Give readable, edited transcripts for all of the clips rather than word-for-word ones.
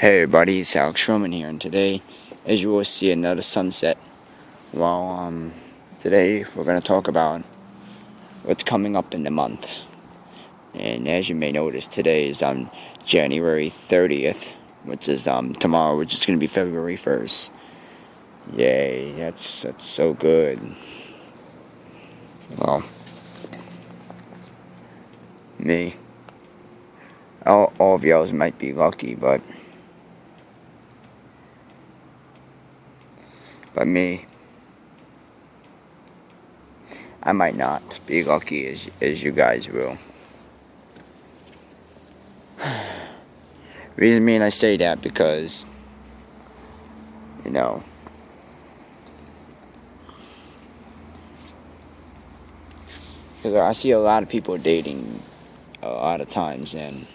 Hey everybody, it's Alex Roman here, and today, as you will see, another sunset. Well, today we're going to talk about what's coming up in the month. And as you may notice, today is January 30th, which is tomorrow, which is going to be February 1st. Yay, that's so good. Well, me, all of y'all might be lucky, but me, I might not be lucky as you guys will. Reason being I say that because, because I see a lot of people dating a lot of times, and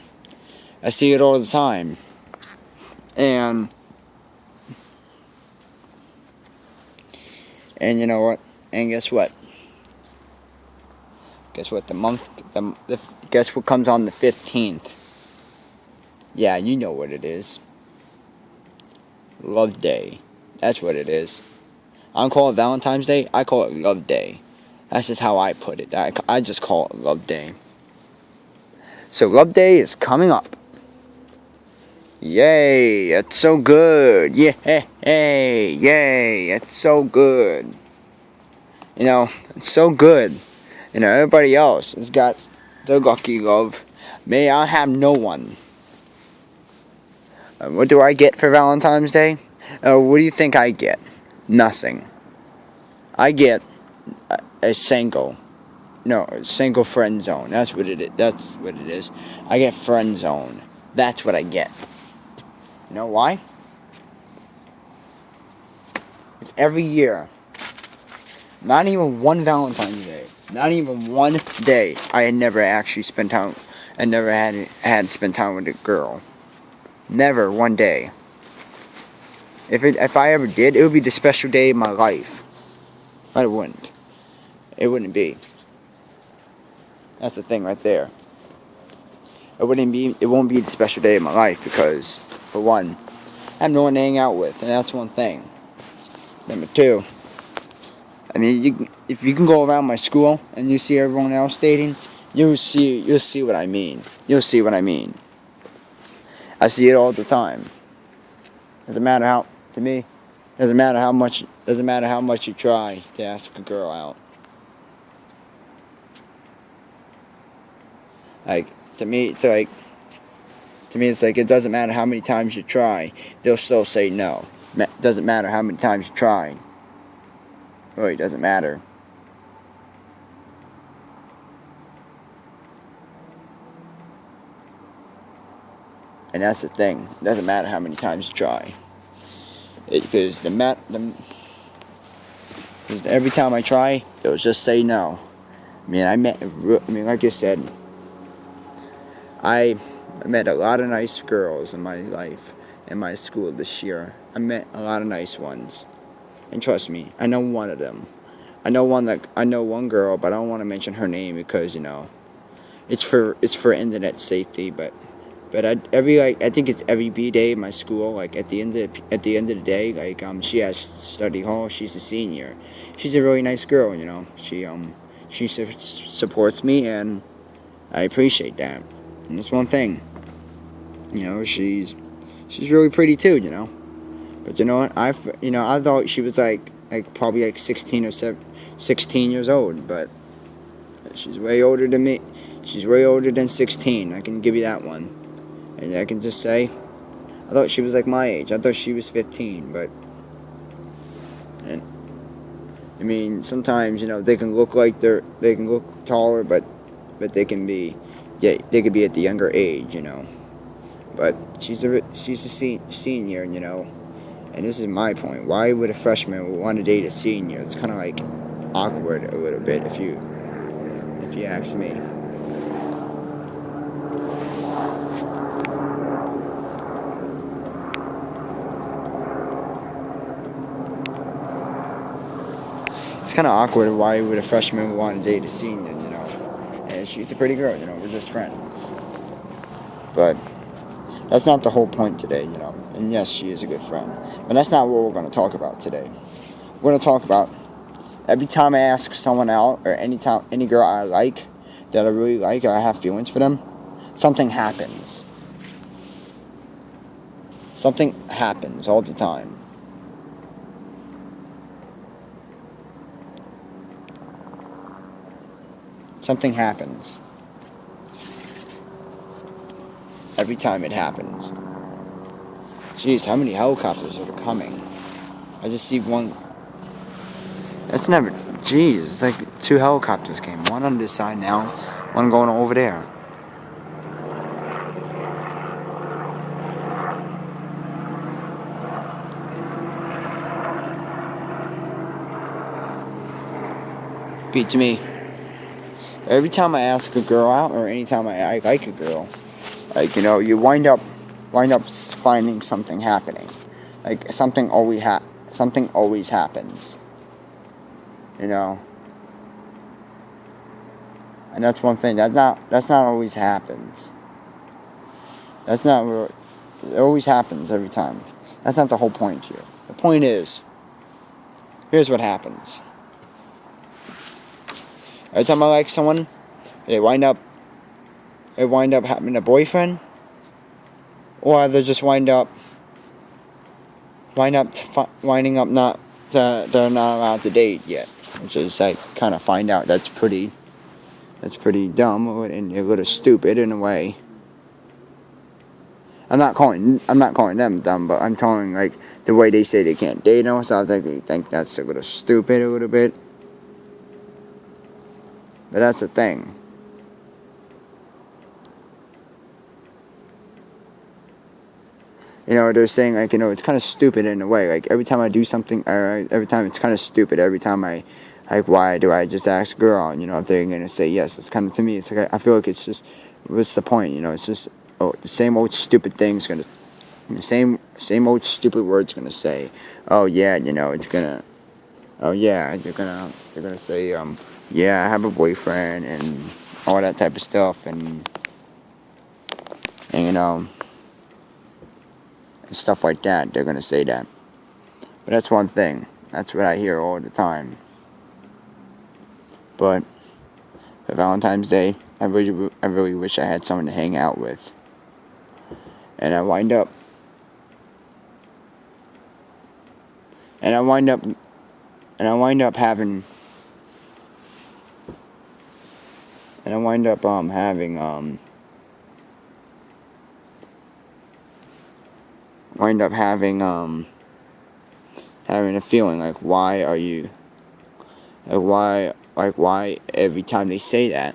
I see it all the time, and you know what? And guess what? Guess what? Guess what comes on the 15th? Yeah, you know what it is. Love Day. That's what it is. I don't call it Valentine's Day. I call it Love Day. That's just how I put it. I just call it Love Day. So Love Day is coming up. Yay, it's so good. Yay, it's so good. It's so good. Everybody else has got their lucky love. Me, I have no one. What do I get for Valentine's Day? What do you think I get? Nothing. I get a single friend zone. That's what it is. I get friend zone. That's what I get. You know why? Every year, not even one Valentine's Day, not even one day, I had never actually spent time. I never had spent time with a girl. Never one day. If I ever did, it would be the special day of my life. But it wouldn't. It wouldn't be. That's the thing right there. It won't be the special day of my life because, for one, I have no one to hang out with, and that's one thing. Number two, if you can go around my school and you see everyone else dating, you'll see what I mean. You'll see what I mean. I see it all the time. Doesn't matter how much you try to ask a girl out. To me, it's like it doesn't matter how many times you try, they'll still say no. Doesn't matter how many times you try. It really doesn't matter. And that's the thing. It doesn't matter how many times you try. Because every time I try, they'll just say no. Like I said, I met a lot of nice girls in my life, in my school this year. I met a lot of nice ones. And trust me, I know one of them. I know one girl, but I don't want to mention her name because, it's for internet safety, but I think it's every B day in my school. At the end of the day, she has study hall. She's a senior. She's a really nice girl. She supports me, and I appreciate that. And that's one thing. She's really pretty too. But you know what? I thought she was probably 16 years old, but she's way older than me. She's way older than 16. I can give you that one. And I can just say, I thought she was my age. I thought she was 15, but sometimes they can look taller, but they could be at the younger age, But she's a senior, and this is my point. Why would a freshman want to date a senior? It's kind of awkward a little bit if you ask me. It's kind of awkward. Why would a freshman want to date a senior? And she's a pretty girl. We're just friends. But That's not the whole point today, you know. And yes, she is a good friend. But that's not what we're going to talk about today. We're going to talk about every time I ask someone out, or any girl I like, that I really like, or I have feelings for them, something happens. Something happens all the time. Something happens. Every time it happens. Jeez, how many helicopters are coming? I just see one. That's never. Jeez, it's like 2 helicopters came. One on this side now, one going over there. Beats me. Every time I ask a girl out, or anytime I like a girl, like, you know, you wind up finding something happening. Like something always happens. You know. And that's one thing. That's not always happens. That's not what it always happens every time. That's not the whole point here. The point is, here's what happens. Every time I like someone, they wind up having a boyfriend, or they just wind up not they're not allowed to date yet, which is I kind of find out that's pretty dumb and a little stupid in a way. I'm not calling them dumb, but I'm telling, like, the way they say they can't date and stuff. I think that's a little stupid a little bit. But that's the thing. You know, they're saying, like, you know, it's kind of stupid in a way. Like, every time I do something, every time it's kind of stupid. Every time like, why do I just ask a girl, you know, if they're going to say yes? It's kind of, to me, it's like, I feel like it's just, what's the point? You know, it's just, the same old stupid thing's going to, the same old stupid word's going to say, oh, yeah, you know, it's going to, oh, yeah, you're going to say, yeah, I have a boyfriend, and all that type of stuff, and you know, and stuff like that. They're going to say that. But that's one thing. That's what I hear all the time. But for Valentine's Day, I really wish I had someone to hang out with. And I wind up having having a feeling like, why every time they say that,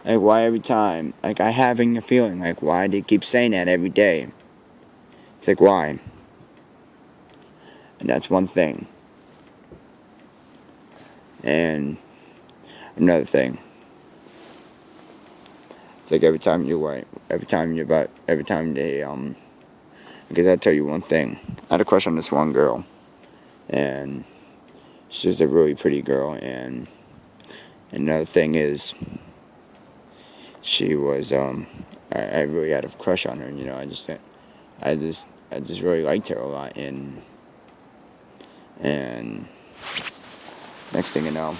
like, why every time, like, I having a feeling like, why they keep saying that every day. It's like, why? And that's one thing. And another thing, it's like every time they, because I'll tell you one thing. I had a crush on this one girl, and she was a really pretty girl, and another thing is, she was, I really had a crush on her, you know, I just really liked her a lot, and next thing you know,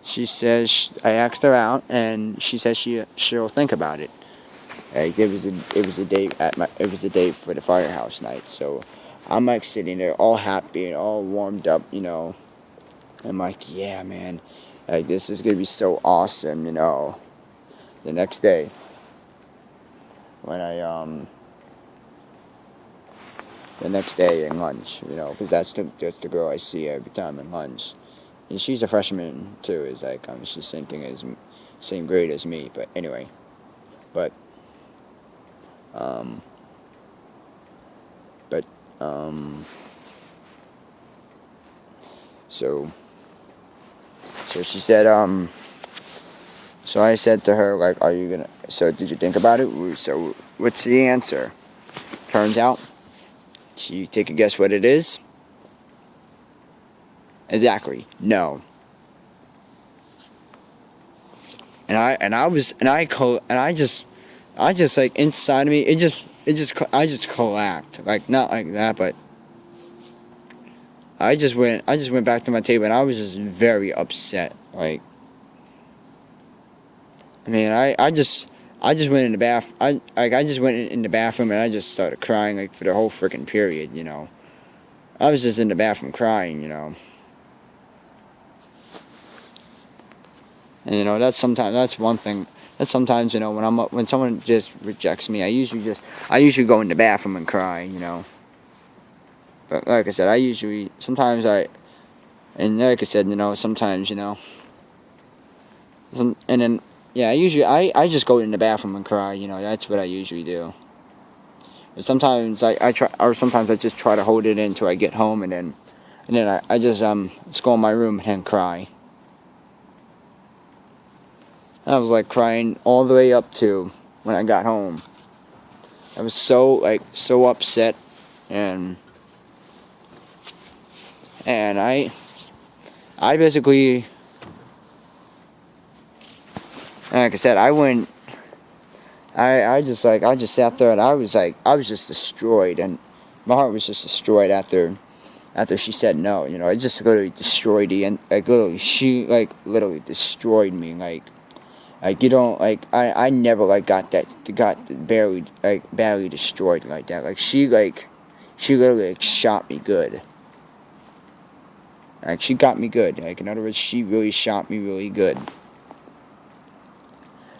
she says, I asked her out, and she says she'll think about it. Like, it was a date for the firehouse night, so I'm like sitting there all happy and all warmed up, you know. I'm like, yeah, man, like, this is gonna be so awesome, you know. The next day, when the next day in lunch, you know, because that's the girl I see every time in lunch. And she's a freshman too. Is like, she's same grade as me. But anyway, so she said, so I said to her, like, so did you think about it? So what's the answer? Turns out, you take a guess what it is? Exactly, no. I just like inside of me, I just collapsed, like not like that, but I just went back to my table, and I was just very upset. Like, I mean, I just went in the I just went in the bathroom, and I just started crying, like, for the whole freaking period, you know. I was just in the bathroom crying, you know. And, you know, that's one thing. That's sometimes, you know, when someone just rejects me, I usually go in the bathroom and cry, you know. But like I said, and like I said, you know, sometimes, you know, and then, yeah, I just go in the bathroom and cry, you know. That's what I usually do. But sometimes sometimes I just try to hold it in until I get home, and then I just go in my room and cry. I was like crying all the way up to when I got home. I was so upset, and I basically, like I said, I just sat there, and I was just destroyed, and my heart was just destroyed after she said no, you know. It just literally destroyed she literally destroyed me, like, you don't, like, I never, like, got badly destroyed like that. Like, she literally, like, shot me good. Like, she got me good. Like, in other words, she really shot me really good.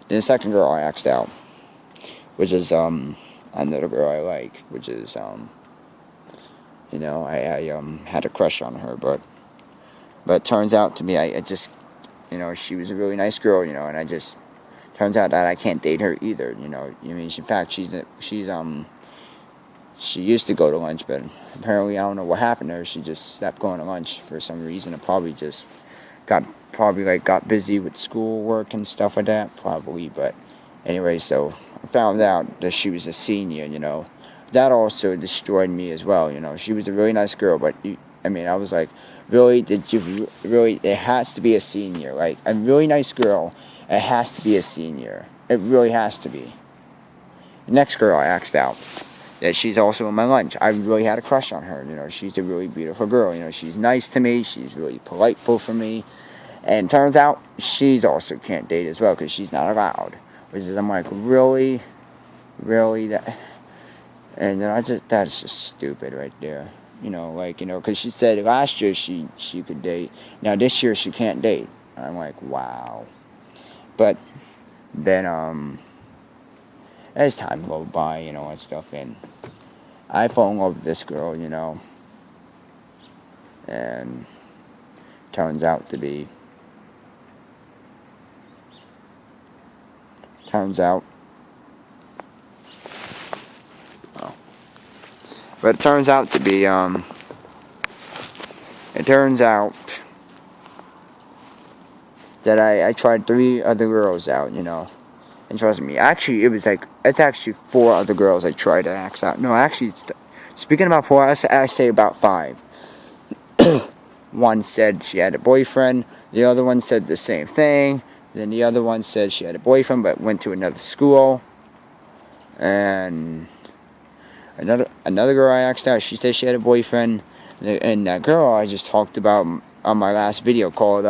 Then the second girl I asked out, which is, another girl I like, which is, you know, I had a crush on her, but it turns out to me, I just, you know, she was a really nice girl, you know, and turns out that I can't date her either, you know. I mean, in fact, she used to go to lunch, but apparently I don't know what happened to her. She just stopped going to lunch for some reason. It probably just got busy with schoolwork and stuff like that, probably. But anyway, so I found out that she was a senior, you know. That also destroyed me as well, you know. She was a really nice girl, but I was like, really, it has to be a senior. Like, a really nice girl, it has to be a senior. It really has to be. The next girl I asked out, that she's also in my lunch. I really had a crush on her, you know. She's a really beautiful girl, you know. She's nice to me. She's really politeful for me. And turns out, she's also can't date as well, because she's not allowed. Which is, I'm like, really? That? And then that's just stupid right there. You know, like, you know, because she said last year she could date. Now this year she can't date. I'm like, wow. But then, as time goes by, you know, and stuff, and I fall in love with this girl, you know. And turns out, but it turns out that I tried 3 other girls out, you know. And trust me, actually, it's actually 4 other girls I tried to ask out. No, actually, speaking about 4, I say about 5. One said she had a boyfriend, the other one said the same thing, then the other one said she had a boyfriend but went to another school, and another girl I asked out, she said she had a boyfriend, and that girl I just talked about on my last video called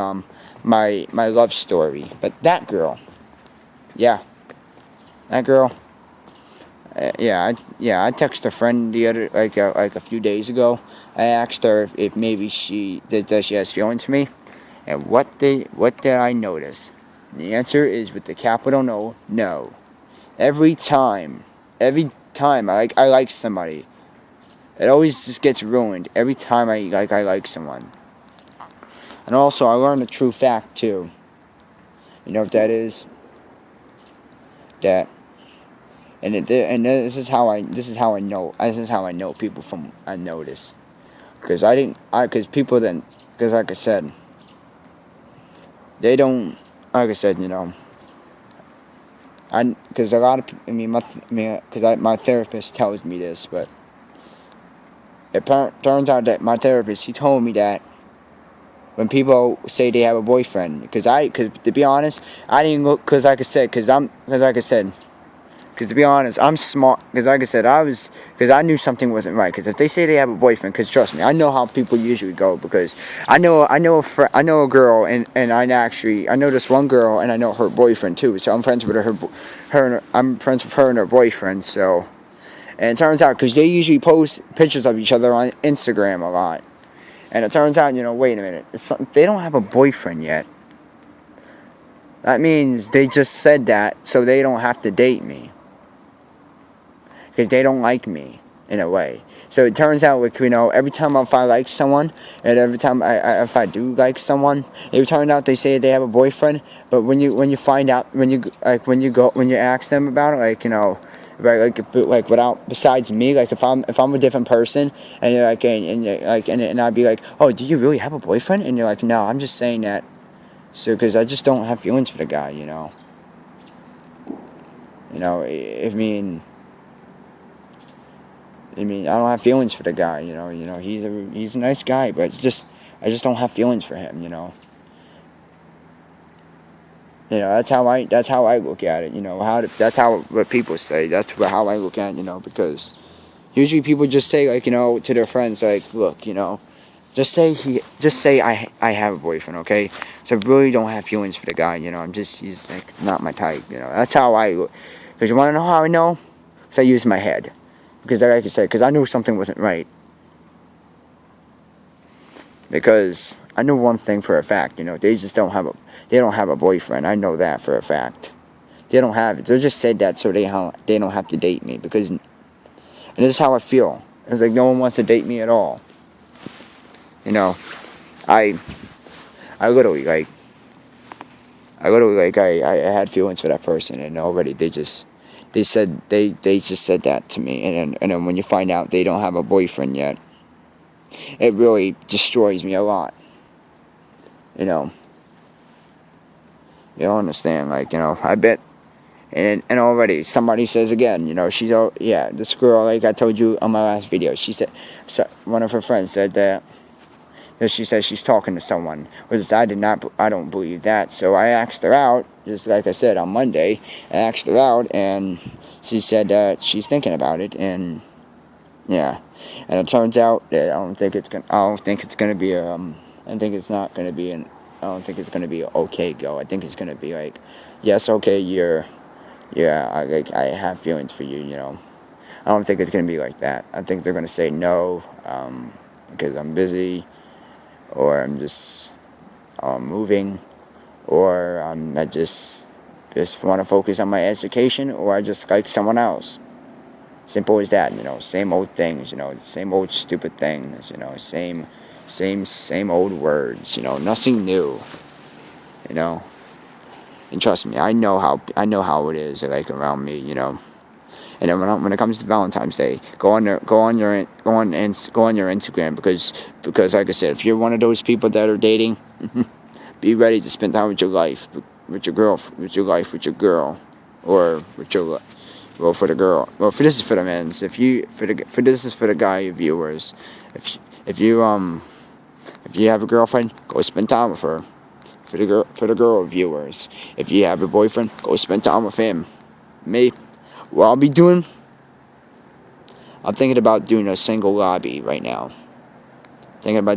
my love story. But that girl, yeah, that girl, I texted a friend the other like a few days ago. I asked her if maybe she has feelings for me, and what did I notice? The answer is, with the capital no. Every time I like somebody, it always just gets ruined every time I like someone. And also, I learned a true fact too. You know what that is? That, this is how I know people from I notice, because because like I said, they don't, like I said, you know. Because a lot of because my therapist tells me this, but it turns out that my therapist, he told me that when people say they have a boyfriend. Because to be honest, I didn't look, because like I said, because to be honest, I'm smart. Because like I said, because I knew something wasn't right. Because if they say they have a boyfriend, because trust me, I know how people usually go. Because I know a girl, and I know this one girl, and I know her boyfriend too. So I'm friends with I'm friends with her and her boyfriend. So, and it turns out, because they usually post pictures of each other on Instagram a lot, and it turns out, wait a minute, they don't have a boyfriend yet. That means they just said that so they don't have to date me. Because they don't like me, in a way. So it turns out, every time if I like someone, and every time if I do like someone, it turns out they say they have a boyfriend. But when you find out, when you ask them about it, without, besides me, like if I'm a different person, and you're like, and I'd be like, oh, do you really have a boyfriend? And you're like, no, I'm just saying that, so because I just don't have feelings for the guy, I don't have feelings for the guy, he's a nice guy, but I just don't have feelings for him, that's how I look at it, that's what people say, that's how I look at it, because usually people just say, to their friends, look, just say I have a boyfriend, okay, so I really don't have feelings for the guy, he's not my type, that's how I look, because you want to know how I know? Because I use my head. Because like I said, because I knew something wasn't right. Because I know one thing for a fact, they just don't have a boyfriend. I know that for a fact. They don't have it. They just said that so they don't have to date me. And this is how I feel. It's like no one wants to date me at all. I literally I had feelings for that person, and already they just said that to me, and then when you find out they don't have a boyfriend yet, it really destroys me a lot. You don't understand, I bet, and already somebody says again, this girl, like I told you on my last video, she said, one of her friends said that she says she's talking to someone, which I don't believe that, so I asked her out, just like I said on Monday, I asked her out, and she said that she's thinking about it, and yeah, and it turns out that I don't think it's gonna be an okay go. I think it's gonna be like, yes, okay, I have feelings for you, I don't think it's gonna be like that. I think they're gonna say no, because I'm busy, or I'm just moving, or I just want to focus on my education, or I just like someone else. Simple as that, same old things, same old stupid things, same old words, nothing new, and trust me, I know how it is, around me, And then when it comes to Valentine's Day, go on your Instagram, because like I said, if you're one of those people that are dating, be ready to spend time with your life, with your girl, or with your, well, for the girl. Well, this is for the men. This is for the guy viewers. If you have a girlfriend, go spend time with her. For the girl viewers, if you have a boyfriend, go spend time with him. Me. What I'll be doing, I'm thinking about doing a single lobby right now. In other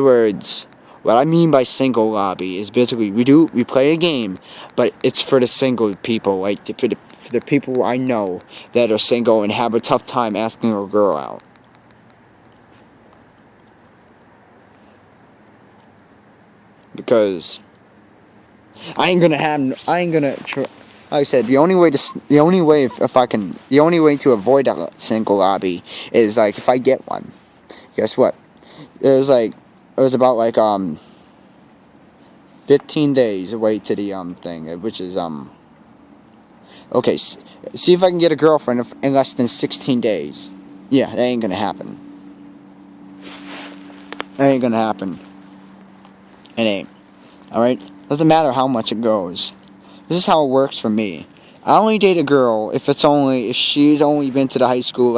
words, what I mean by single lobby is basically we play a game, but it's for the single people, for the people I know that are single and have a tough time asking a girl out. Because like I said, the only way to avoid a single lobby is if I get one. Guess what? It was about 15 days away to the thing, which is okay. See if I can get a girlfriend in less than 16 days. Yeah, that ain't gonna happen. It ain't. All right. Doesn't matter how much it goes. This is how it works for me. I only date a girl if she's only been to the high school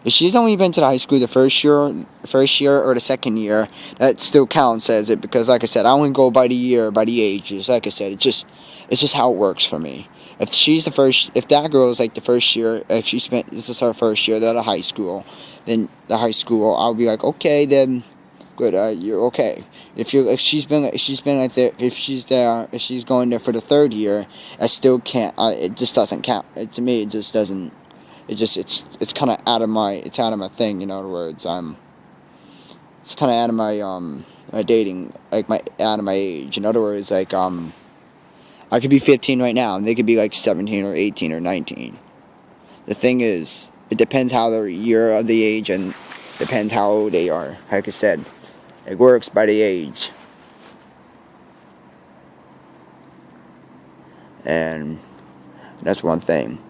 If she's only been to the high school the first year or the second year, that still counts as it, because like I said, I only go by the year, by the ages. Like I said, it's just how it works for me. If that girl is like the first year, if this is her first year at the high school, then the high school, I'll be like, okay, then good, you're okay. If she's been like there, if she's going there for the third year, I still can't. It just doesn't count. To me, it just doesn't. It's kind of out of my thing. In other words, it's kind of out of my dating, like out of my age. In other words, like I could be 15 right now, and they could be like 17 or 18 or 19. The thing is, it depends how the year of the age and depends how old they are. Like I said, it works by the age. And that's one thing.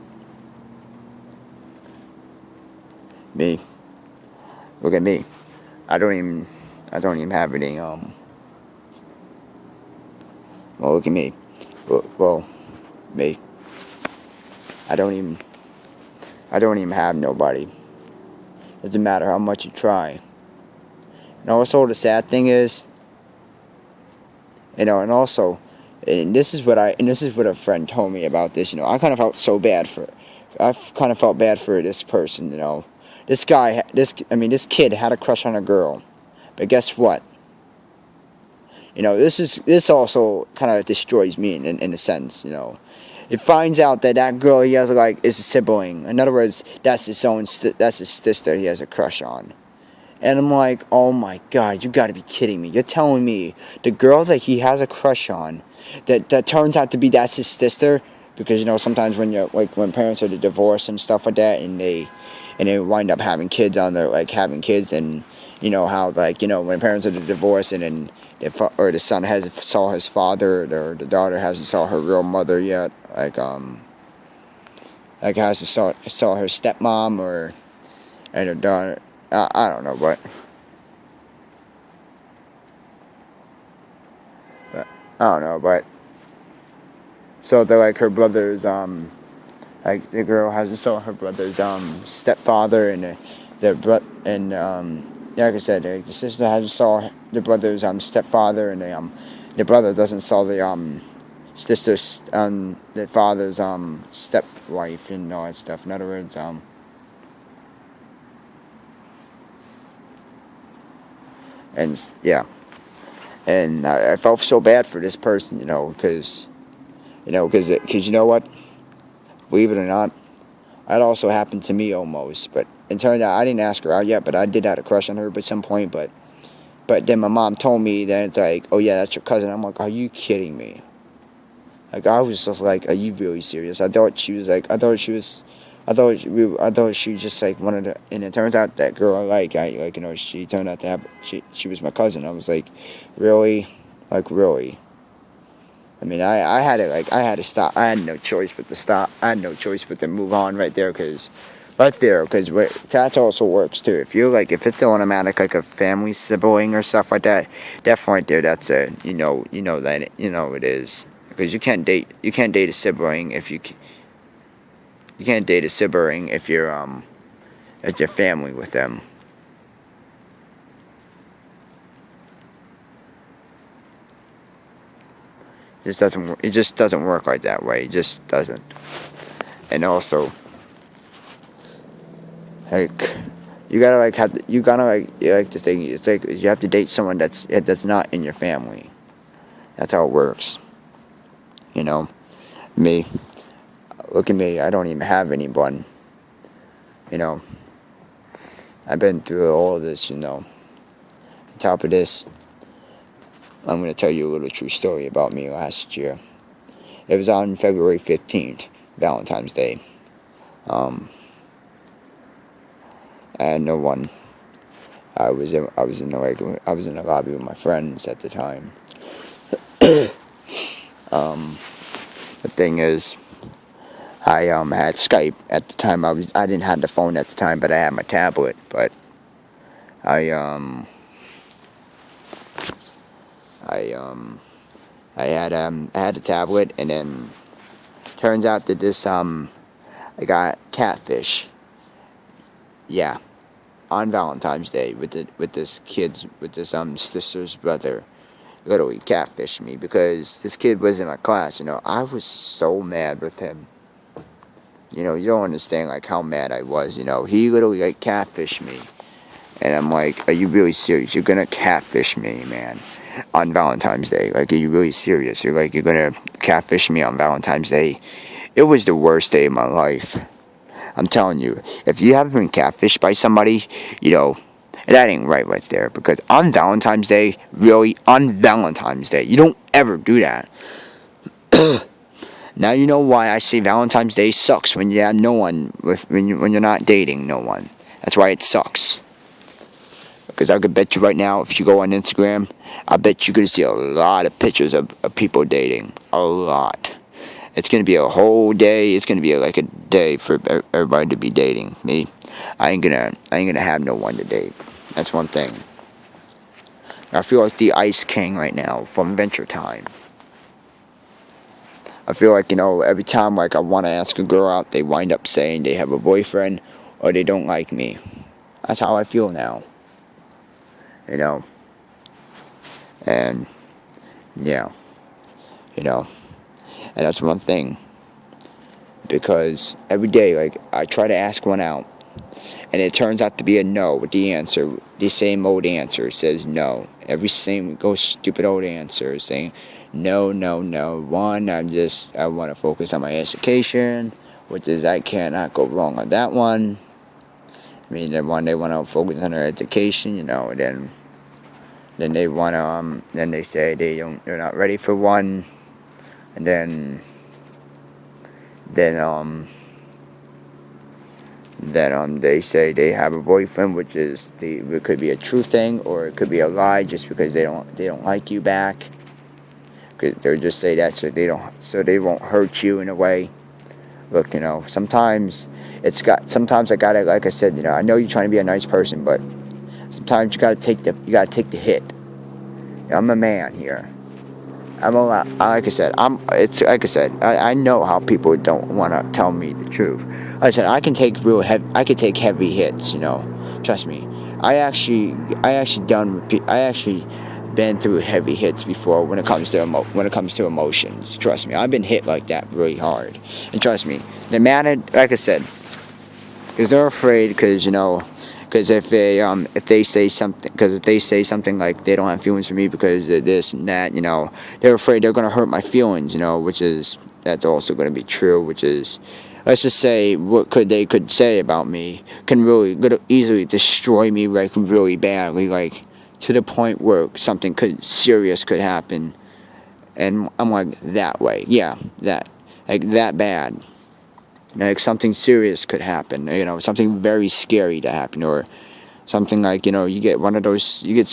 Me. Look at me. I don't even have any, well, look at me. Well, me. I don't even have nobody. Doesn't matter how much you try. And also the sad thing is, and also, and this is what a friend told me about this. I kind of felt so bad for. I kind of felt bad for this person. This kid had a crush on a girl, but guess what? This also kind of destroys me in a sense. It finds out that girl he has is a sibling. In other words, that's his sister he has a crush on. And I'm like, oh my God, you gotta be kidding me. You're telling me the girl that he has a crush on, that turns out to be that's his sister? Because, sometimes when parents are divorced and stuff like that, and they wind up having kids and, when parents are divorced and then the son hasn't saw his father, or the daughter hasn't saw her real mother yet, hasn't saw her stepmom and her daughter. I don't know, but I don't know, but so they're her brother's the girl hasn't saw her brother's stepfather, and like I said, the sister hasn't saw the brother's stepfather, and the brother doesn't saw the sister's the father's stepwife and all that stuff. In other words, and yeah, and I felt so bad for this person, because you know what, believe it or not, that also happened to me almost. But it turned out I didn't ask her out yet, but I did have a crush on her at some point. But then my mom told me that it's like, oh yeah, that's your cousin. I'm like, are you kidding me? I was just like, are you really serious? I thought she was just like one of the, and it turns out that girl she turned out to have, she was my cousin. I was like, really? Like, really? I mean, I had to stop. I had no choice but to stop. I had no choice but to move on right there, because that also works too. If if it's automatic, like a family sibling or stuff like that, definitely, dude, that's it. It is, because you can't date a sibling if you can't date a sibling if you're at your family with them. It just doesn't work like that way. It just doesn't. And also, you gotta the thing. It's like you have to date someone that's not in your family. That's how it works. Me. Look at me. I don't even have anyone. I've been through all of this. On top of this, I'm going to tell you a little true story about me last year. It was on February 15th, Valentine's Day. I had no one. I was in the lobby with my friends at the time. The thing is, I had Skype at the time. I didn't have the phone at the time, but I had my tablet. But I had a tablet, and then turns out that this I got catfish. yeah, on Valentine's Day with this sister's brother literally catfished me because this kid was in my class. I was so mad with him. You don't understand like how mad I was. He literally like catfished me, and I'm like, are you really serious? You're gonna catfish me, man, on Valentine's Day? Like, are you really serious? You're gonna catfish me on Valentine's Day? It was the worst day of my life. I'm telling you, if you haven't been catfished by somebody, that ain't right there. Because on Valentine's Day, really, on Valentine's Day, you don't ever do that. Now you know why I say Valentine's Day sucks when you have no one when you're not dating no one. That's why it sucks. Because I could bet you right now, if you go on Instagram, I bet you could see a lot of pictures of people dating. A lot. It's gonna be a whole day. It's gonna be like a day for everybody to be dating. Me, I ain't gonna have no one to date. That's one thing. I feel like the Ice King right now from Adventure Time. I feel like, every time like I want to ask a girl out, they wind up saying they have a boyfriend or they don't like me. That's how I feel now. And yeah, and that's one thing. Because every day, like, I try to ask one out, and it turns out to be a no with the answer. The same old answer says no. Every same stupid old answer saying no. One, I want to focus on my education, which is I cannot go wrong on that one. I mean, they want to focus on their education, and then they want to, then they say they're not ready for one, and then they say they have a boyfriend, which is it could be a true thing or it could be a lie, just because they don't like you back. Cause they'll just say that so they won't hurt you in a way. Look, sometimes I gotta, like I said, I know you're trying to be a nice person, but sometimes you gotta take the hit. I'm a man here. I know how people don't want to tell me the truth. Like I said, I can take heavy hits, Trust me. I actually been through heavy hits before when it comes to emotions. Trust me, I've been hit like that really hard. And trust me, the matter, like I said, because they're afraid, because if they say something like they don't have feelings for me because of this and that, they're afraid they're gonna hurt my feelings, that's also gonna be true, which is, let's just say what they could say about me can really easily destroy me, like really badly, like to the point where something serious could happen, and I'm like that way, that bad. Like something serious could happen, something very scary to happen, or something like, you get one of those, I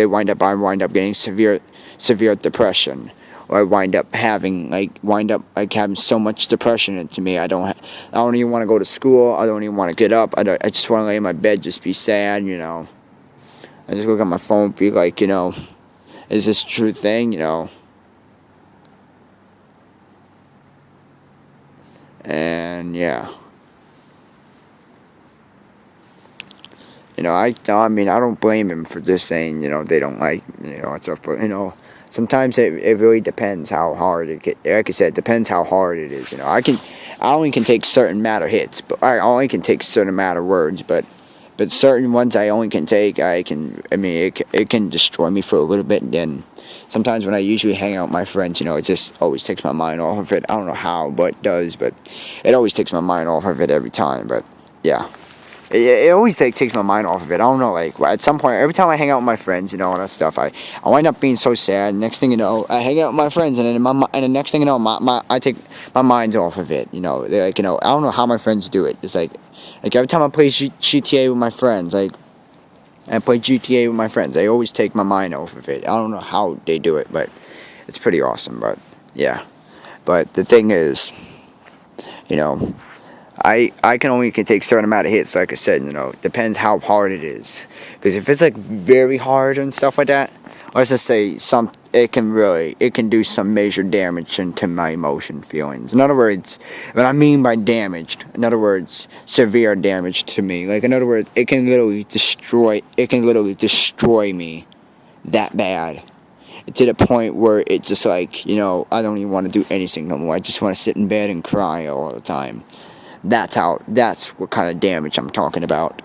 wind up getting severe depression, or I wind up having so much depression into me. I don't even want to go to school. I don't even want to get up. I just want to lay in my bed, just be sad, I just look at my phone, be like, is this a true thing, And yeah, I don't blame him for just saying, they don't like, and stuff. But sometimes it really depends how hard it gets. Like I said, it depends how hard it is. I only can take certain amount of hits, but I only can take certain amount of words. But certain ones I only can take. It can destroy me for a little bit, and then sometimes when I usually hang out with my friends, it just always takes my mind off of it. I don't know how, but it does. But it always takes my mind off of it every time. But yeah, it always takes my mind off of it. I don't know, like at some point, every time I hang out with my friends, all that stuff, I wind up being so sad. Next thing you know, I hang out with my friends, and then the next thing you know, I take my mind off of it. They're like, I don't know how my friends do it. It's like every time I play GTA with my friends, I always take my mind off of it. I don't know how they do it, but it's pretty awesome. But yeah, but the thing is, I can take a certain amount of hits. Like I said, depends how hard it is. Because if it's like very hard and stuff like that, let's just say it can do some major damage into my emotion feelings. In other words, what I mean by damaged, in other words, severe damage to me. Like, in other words, it can literally destroy me that bad. To the point where it's just like, I don't even want to do anything no more. I just want to sit in bed and cry all the time. That's what kind of damage I'm talking about.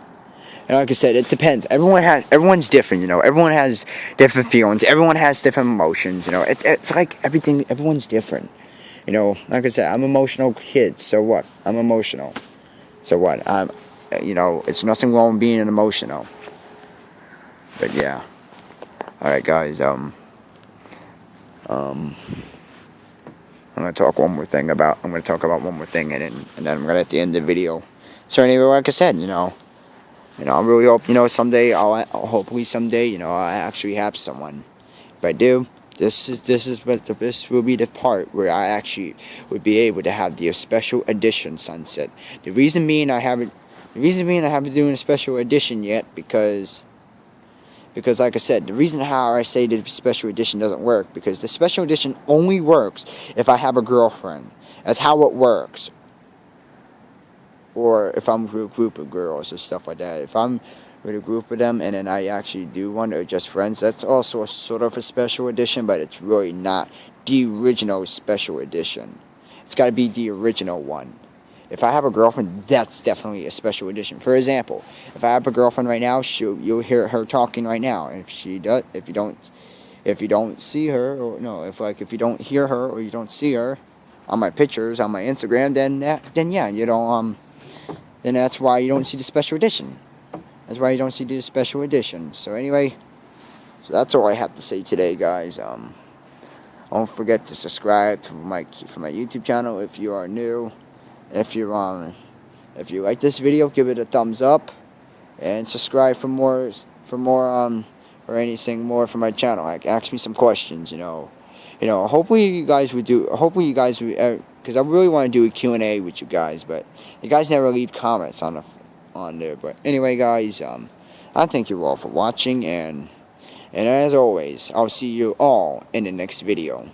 And like I said, it depends. Everyone's different, Everyone has different feelings. Everyone has different emotions, It's like everything. Everyone's different, Like I said, I'm an emotional kid. So what? I'm emotional. So what? It's nothing wrong with being emotional. But yeah. All right, guys. I'm gonna talk one more thing about. I'm gonna talk about one more thing, and then I'm gonna at the end of the video. So anyway, like I said, I really hope, someday hopefully someday, I'll actually have someone. If I do, this will be the part where I actually would be able to have the special edition sunset. The reason being I haven't doing a special edition yet because like I said, the reason how I say the special edition doesn't work, because the special edition only works if I have a girlfriend. That's how it works. Or if I'm with a group of girls or stuff like that. If I'm with a group of them and then I actually do one, or just friends, that's also a sort of a special edition, but it's really not the original special edition. It's got to be the original one. If I have a girlfriend, that's definitely a special edition. For example, if I have a girlfriend right now, you'll hear her talking right now. And if you don't see her, or no, if you don't hear her or you don't see her on my pictures on my Instagram, then yeah, then that's why you don't see the special edition. That's why you don't see the special edition. So anyway, that's all I have to say today, guys. Don't forget to subscribe to my YouTube channel if you are new. If you like this video, give it a thumbs up, and subscribe for more or anything more from my channel. Like, ask me some questions. Hopefully you guys would, because I really want to do a Q&A with you guys, but you guys never leave comments on there. But anyway, guys, I thank you all for watching, and as always, I'll see you all in the next video.